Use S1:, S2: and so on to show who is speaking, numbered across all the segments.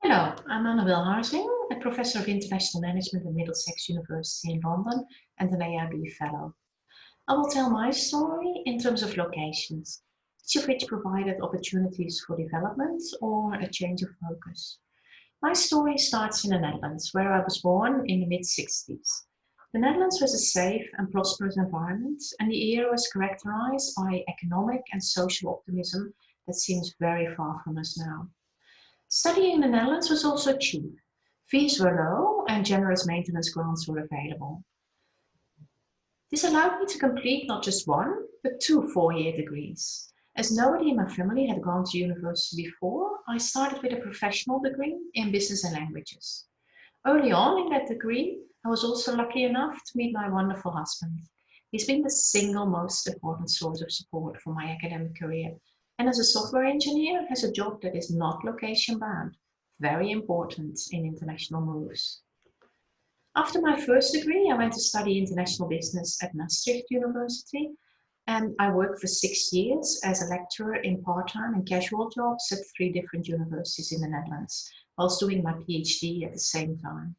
S1: Hello, I'm Harzing, a professor of international management at Middlesex University in London and an AIB Fellow. I will tell my story in terms of locations, each of which provided opportunities for development or a change of focus. My story starts in the Netherlands, where I was born in the mid-60s. The Netherlands was a safe and prosperous environment, and the era was characterized by economic and social optimism that seems very far from us now. Studying in the Netherlands was also cheap. Fees were low and generous maintenance grants were available. This allowed me to complete not just one, but two four-year degrees. As nobody in my family had gone to university before, I started with a professional degree in business and languages. Early on in that degree, I was also lucky enough to meet my wonderful husband. He's been the single most important source of support for my academic career, and as a software engineer, has a job that is not location bound, very important in international moves. After my first degree, I went to study international business at Maastricht University, and I worked for 6 years as a lecturer in part-time and casual jobs at 3 different universities in the Netherlands, whilst doing my PhD at the same time.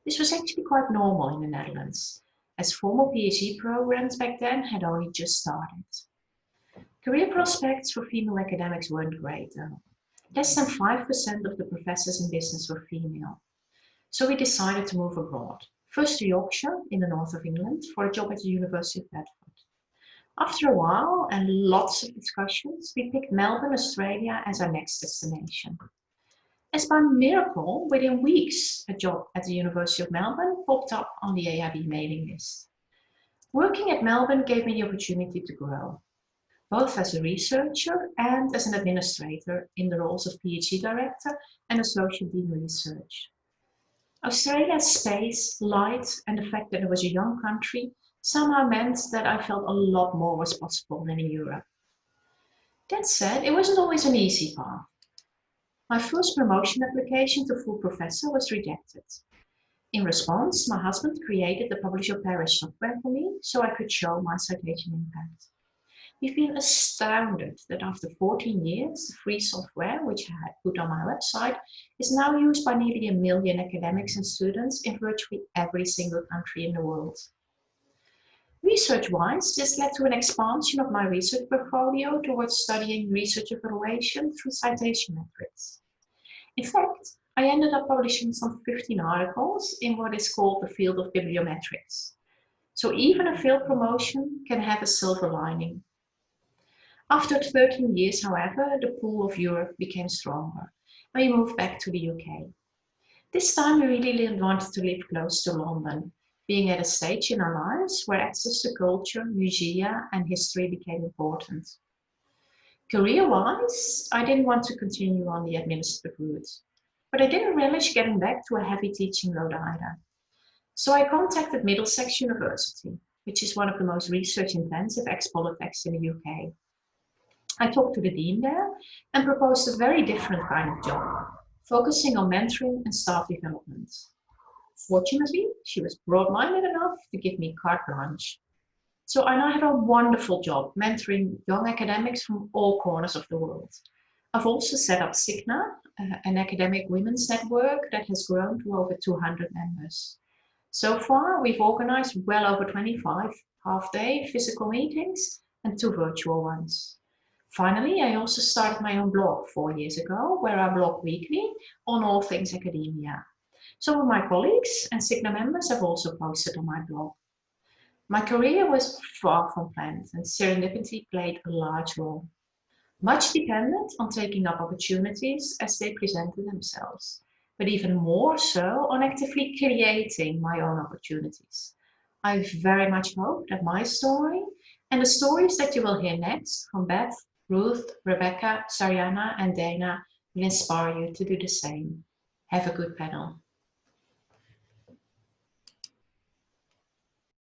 S1: This was actually quite normal in the Netherlands, as formal PhD programs back then had only just started. Career prospects for female academics weren't great though. Less than 5% of the professors in business were female. So we decided to move abroad, first to Yorkshire in the north of England for a job at the University of Bedford. After a while and lots of discussions, we picked Melbourne, Australia as our next destination. As by miracle, within weeks, a job at the University of Melbourne popped up on the AIB mailing list. Working at Melbourne gave me the opportunity to grow, both as a researcher and as an administrator in the roles of PhD director and associate dean research. Australia's space, light, and the fact that it was a young country somehow meant that I felt a lot more was possible than in Europe. That said, it wasn't always an easy path. My first promotion application to full professor was rejected. In response, my husband created the Publisher Parish software for me so I could show my citation impact. We've been astounded that after 14 years, the free software, which I had put on my website, is now used by nearly 1 million academics and students in virtually every single country in the world. Research-wise, this led to an expansion of my research portfolio towards studying research evaluation through citation metrics. In fact, I ended up publishing some 15 articles in what is called the field of bibliometrics. So even a failed promotion can have a silver lining. After 13 years, however, the pull of Europe became stronger, and we moved back to the UK. This time we really wanted to live close to London, being at a stage in our lives where access to culture, musea, and history became important. Career-wise, I didn't want to continue on the administrative route, but I didn't relish getting back to a heavy teaching load either. So I contacted Middlesex University, which is one of the most research-intensive ex-polytechs in the UK. I talked to the dean there and proposed a very different kind of job, focusing on mentoring and staff development. Fortunately, she was broad-minded enough to give me carte blanche. So I now have a wonderful job mentoring young academics from all corners of the world. I've also set up SIGNA, an academic women's network that has grown to over 200 members. So far, we've organized well over 25 half-day physical meetings and 2 virtual ones. Finally, I also started my own blog 4 years ago, where I blog weekly on all things academia. Some of my colleagues and SIGNA members have also posted on my blog. My career was far from planned, and serendipity played a large role. Much depended on taking up opportunities as they presented themselves, but even more so on actively creating my own opportunities. I very much hope that my story and the stories that you will hear next from Beth, Ruth, Rebecca, Sariana, and Dana will inspire you to do the same. Have a good panel.